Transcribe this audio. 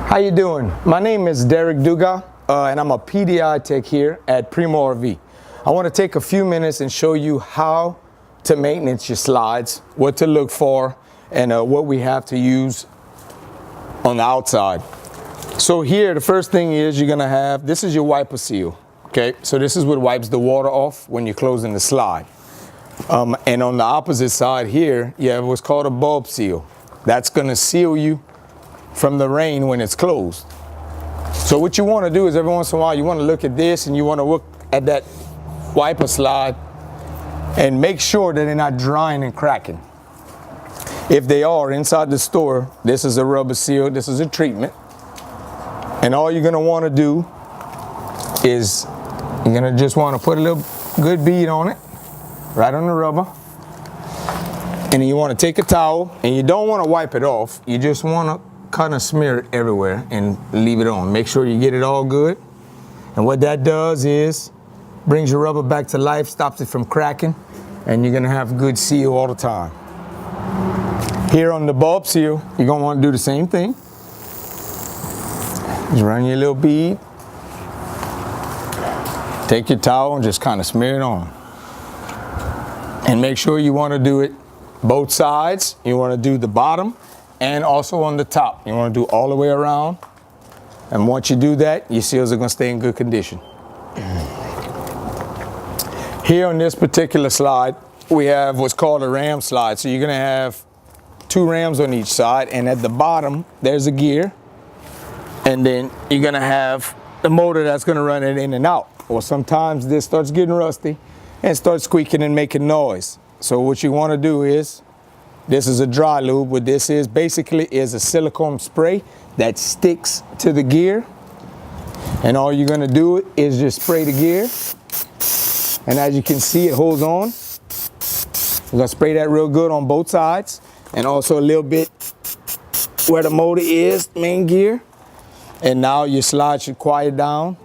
How you doing? My name is Derek Duga, and I'm a PDI tech here at Primo RV. I want to take a few minutes and show you how to maintenance your slides, what to look for, and what we have to use on the outside. So here, the first thing is you're gonna have, this is your wiper seal, okay? So this is what wipes the water off when you're closing the slide. And on the opposite side here, you have what's called a bulb seal. That's gonna seal you from the rain when it's closed. So what you want to do is every once in a while you want to look at this and you want to look at that wiper slide and make sure that they're not drying and cracking. If they are inside the store, this is a rubber seal, this is a treatment. And all you're going to want to do is you're going to just want to put a little good bead on it, right on the rubber. And then you want to take a towel and you don't want to wipe it off. You just want to kind of smear it everywhere and leave it on. Make sure you get it all good. And what that does is brings your rubber back to life, stops it from cracking, and you're gonna have good seal all the time. Here on the bulb seal, you're gonna want to do the same thing. Just run your little bead. Take your towel and just kind of smear it on. And make sure you want to do it both sides. You want to do the bottom and also on the top. You want to do all the way around. And once you do that, your seals are going to stay in good condition. Here on this particular slide, we have what's called a ram slide. So you're going to have two rams on each side, and at the bottom, there's a gear. And then you're going to have the motor that's going to run it in and out. Or sometimes this starts getting rusty and starts squeaking and making noise. So what you want to do is, this is a dry lube. What this is basically is a silicone spray that sticks to the gear. And all you're gonna do is just spray the gear. And as you can see, it holds on. We're gonna spray that real good on both sides. And also a little bit where the motor is, main gear. And now your slide should quiet down.